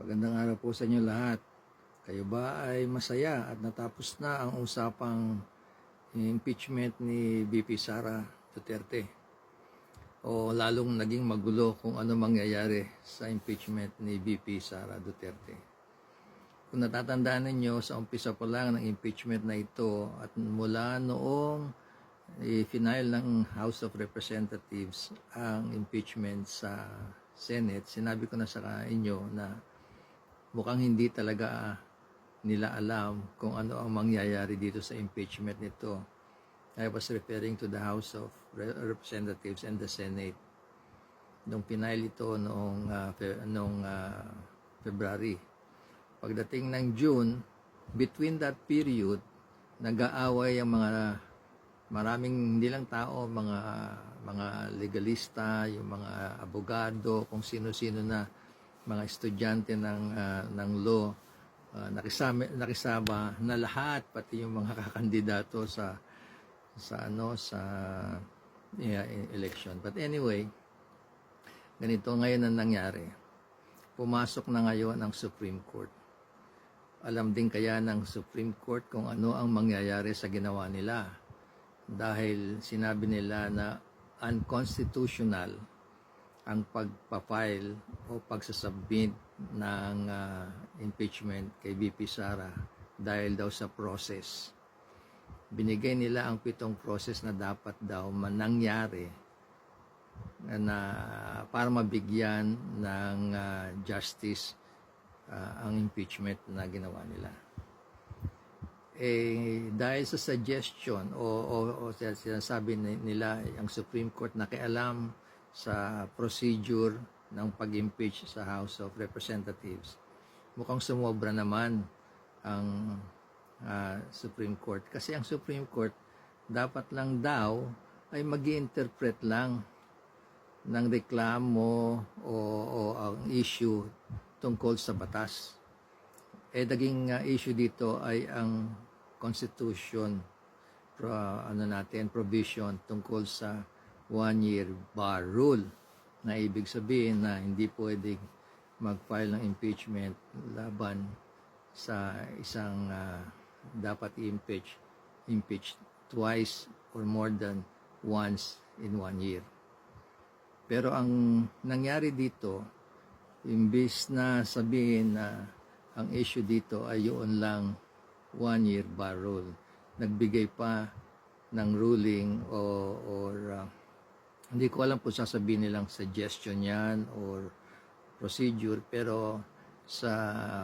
Magandang araw po sa inyo lahat. Kayo ba ay masaya at natapos na ang usapang impeachment ni VP Sara Duterte? O lalong naging magulo kung ano mangyayari sa impeachment ni VP Sara Duterte? Kung natatandaan ninyo, sa umpisa pa lang ng impeachment na ito at mula noong final ng House of Representatives ang impeachment sa Senate, sinabi ko na sa inyo na mukhang hindi talaga nila alam kung ano ang mangyayari dito sa impeachment nito. I was referring to the House of Representatives and the Senate. Nung pinail ito noong February. Pagdating ng June, between that period, nag-aaway ang maraming hindi lang tao, mga legalista, yung mga abogado, kung sino-sino na mga estudyante ng law, nakisama na lahat, pati yung mga kakandidato sa election. But anyway, ganito ngayon ang nangyari. Pumasok na ngayon ang Supreme Court. Alam din kaya ng Supreme Court kung ano ang mangyayari sa ginawa nila. Dahil sinabi nila na unconstitutional ang pagpa-file o pagsasubmit ng impeachment kay VP Sara dahil daw sa process. Binigay nila ang 7 process na dapat daw manangyari na para mabigyan ng justice ang impeachment na ginawa nila. Dahil sa suggestion o sinasabi nila ang Supreme Court nakialam sa procedure ng pag-impeach sa House of Representatives, mukhang sumobra naman ang Supreme Court. Kasi ang Supreme Court dapat lang daw ay mag-i-interpret lang ng reklamo o ang issue tungkol sa batas. Naging issue dito ay ang Constitution provision tungkol sa 1-year bar rule, na ibig sabihin na hindi pwedeng mag-file ng impeachment laban sa isang dapat impeach twice or more than once in 1 year. Pero ang nangyari dito, imbis na sabihin na ang issue dito ay yun lang 1-year bar rule, nagbigay pa ng ruling or hindi ko alam kung sasabihin nilang suggestion yan or procedure, pero sa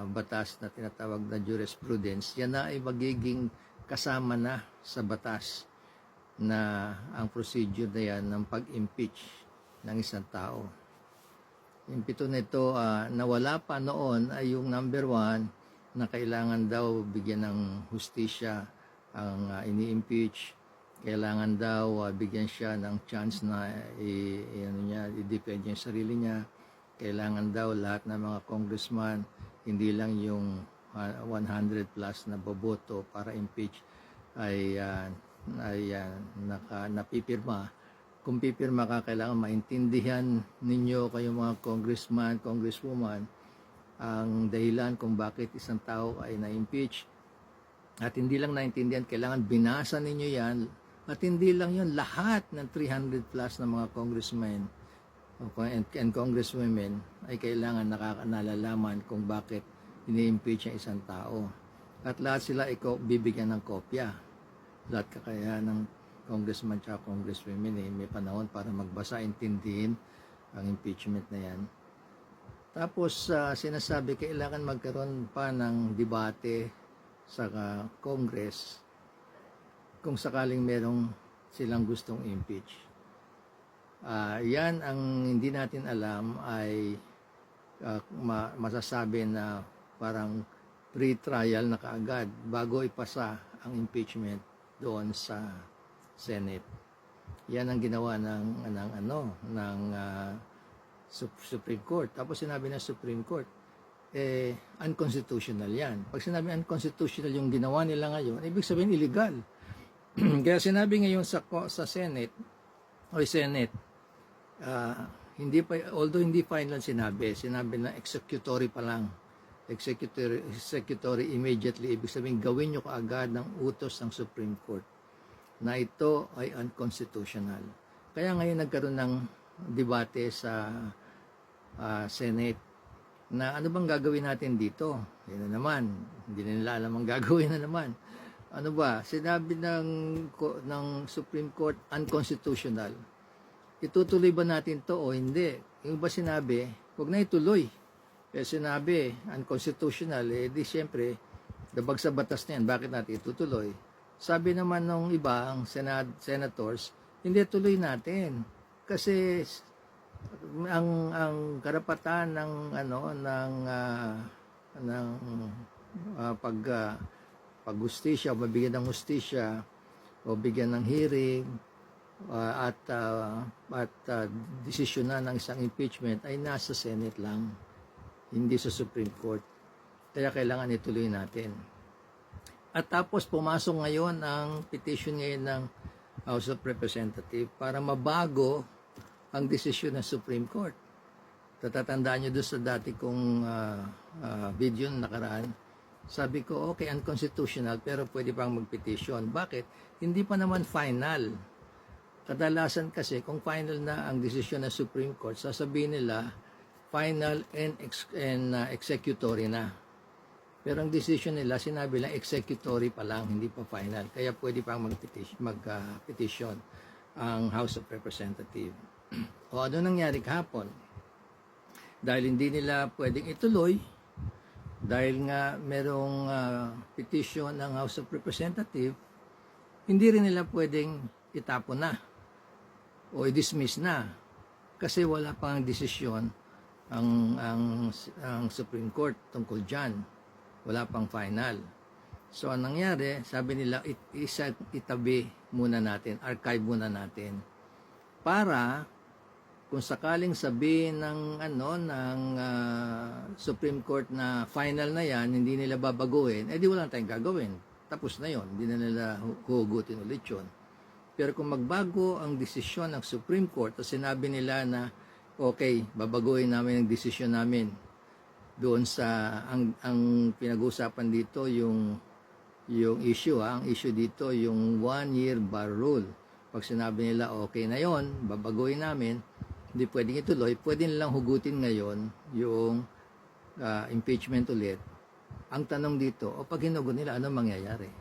batas na tinatawag na jurisprudence, yan na ay magiging kasama na sa batas na ang procedure na yan ng pag-impeach ng isang tao. Yung 7 nito na wala pa noon ay yung number 1 na kailangan daw bigyan ng hustisya ang ini-impeach. Kailangan daw bigyan siya ng chance na i-defend yung sarili niya. Kailangan daw lahat ng mga congressman, hindi lang yung 100 plus na boboto para impeach ay napipirma. Kung pipirma ka, kailangan maintindihan ninyo kayong mga congressman, congresswoman, ang dahilan kung bakit isang tao ay na-impeach. At hindi lang naintindihan, kailangan binasa ninyo yan. At hindi lang yun, lahat ng 300 plus na mga congressmen and congresswomen ay kailangan nalalaman kung bakit ini-impeach ang isang tao. At lahat sila bibigyan ng kopya. Lahat kakaya ng congressman at congresswomen may panahon para magbasa, intindihin ang impeachment na yan. Tapos sinasabi kailangan magkaroon pa ng debate sa Congress kung sakaling merong silang gustong impeach. Yan ang hindi natin alam ay masasabi na parang pre-trial na kaagad bago ipasa ang impeachment doon sa Senate. Yan ang ginawa ng Supreme Court. Tapos sinabi ng Supreme Court, unconstitutional yan. Pag sinabi unconstitutional yung ginawa nila ngayon, ibig sabihin illegal. Kaya sinabi ngayon sa Senate, although hindi final sinabi na executory pa lang executory immediately. Ibig sabihin, gawin nyo kaagad ng utos ng Supreme Court na ito ay unconstitutional. Kaya ngayon nagkaroon ng debate sa Senate na ano bang gagawin natin dito? Yun na naman, hindi na nila alam ang gagawin na naman. Ano ba? Sinabi ng Supreme Court unconstitutional. Itutuloy ba natin to o hindi? Yung ba sinabi, huwag na ituloy. Kaya sinabi, unconstitutional, di siyempre, dabag sa batas na yan, bakit natin itutuloy? Sabi naman ng iba, ang senators, hindi tuloy natin. Kasi ang karapatan ng paghustisya o mabigyan ng hustisya o bigyan ng hearing at desisyonan ng isang impeachment ay nasa Senate lang, hindi sa Supreme Court. Kaya kailangan ituloy natin. At tapos pumasok ngayon ang petition ngayon ng House of Representatives para mabago ang desisyon ng Supreme Court. Tatatandaan nyo doon sa dati kong video na nakaraan. Sabi ko, okay, unconstitutional, pero pwede pang mag-petition. Bakit? Hindi pa naman final. Kadalasan kasi, kung final na ang desisyon ng Supreme Court, sasabihin nila, final and executory na. Pero ang decision nila, sinabi lang, executory pa lang, hindi pa final. Kaya pwede pang mag-petition ang House of Representatives. O ano nangyari kahapon? Dahil hindi nila pwedeng ituloy, dahil nga merong petition ng House of Representatives, hindi rin nila pwedeng itapon na o i-dismiss na kasi wala pang desisyon ang Supreme Court tungkol dyan. Wala pang final. So, anong nangyari, sabi nila, itabi muna natin, archive muna natin. Para, kung sakaling sabihin ng Supreme Court na final na yan, hindi nila babaguhin, di wala tayong gagawin. Tapos na yon, hindi na nila huhugutin ulit yun. Pero kung magbago ang desisyon ng Supreme Court, at sinabi nila na, okay, babaguhin namin ang desisyon namin, doon sa ang pinag-uusapan dito yung issue ang issue dito yung 1-year bar rule. Pag sinabi nila okay na yon, babaguhin namin, hindi pwedeng ituloy, pwede nilang hugutin ngayon yung impeachment ulit. Ang tanong dito, pag hinugot nila, ano mangyayari?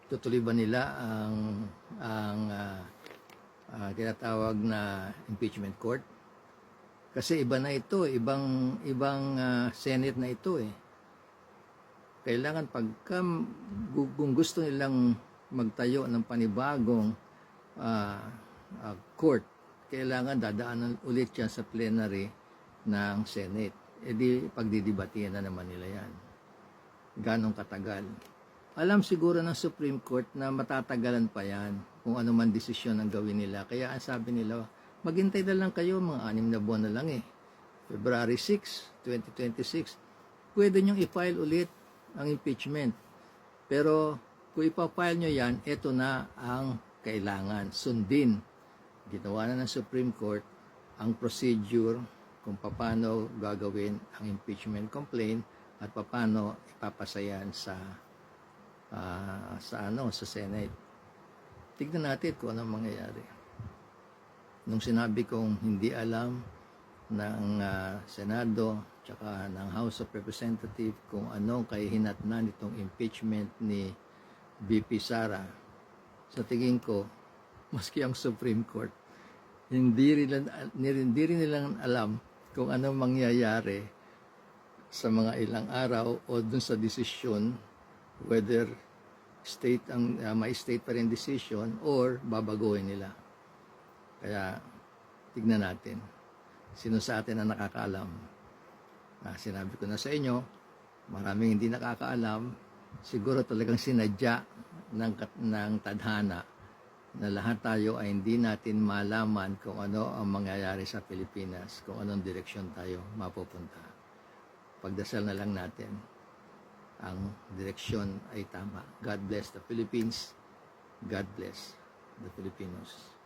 Tutuloy ba nila ang tinatawag na impeachment court? Kasi iba na ito, ibang Senate na ito eh. Kailangan kung gusto nilang magtayo ng panibagong court, kailangan dadaanan ulit yan sa plenary ng Senate. Di pagdidibatihan na naman nila yan. Ganong katagal. Alam siguro ng Supreme Court na matatagalan pa yan kung ano man desisyon ang gawin nila. Kaya ang sabi nila, maghintay na lang kayo, mga 6 na buwan na lang eh. February 6, 2026, pwede nyong i-file ulit ang impeachment. Pero kung ipa-file nyo yan, ito na ang kailangan. Sundin. Ginawa na ng Supreme Court ang procedure kung paano gagawin ang impeachment complaint at paano ipapasayan sa Senate. Tignan natin kung anong mangyayari. Nung sinabi kong hindi alam ng Senado tsaka ng House of Representatives kung anong kahihinatnan nitong impeachment ni VP Sara, sa tingin ko, maski ang Supreme Court, hindi rin nilang alam kung anong mangyayari sa mga ilang araw o dun sa desisyon, whether may state pa rin decision or babaguhin nila. Kaya, tignan natin. Sino sa atin ang nakakaalam? Sinabi ko na sa inyo, maraming hindi nakakaalam. Siguro talagang sinadya ng tadhana na lahat tayo ay hindi natin malaman kung ano ang mangyayari sa Pilipinas, kung anong direksyon tayo mapupunta. Pagdasal na lang natin, ang direksyon ay tama. God bless the Philippines. God bless the Filipinos.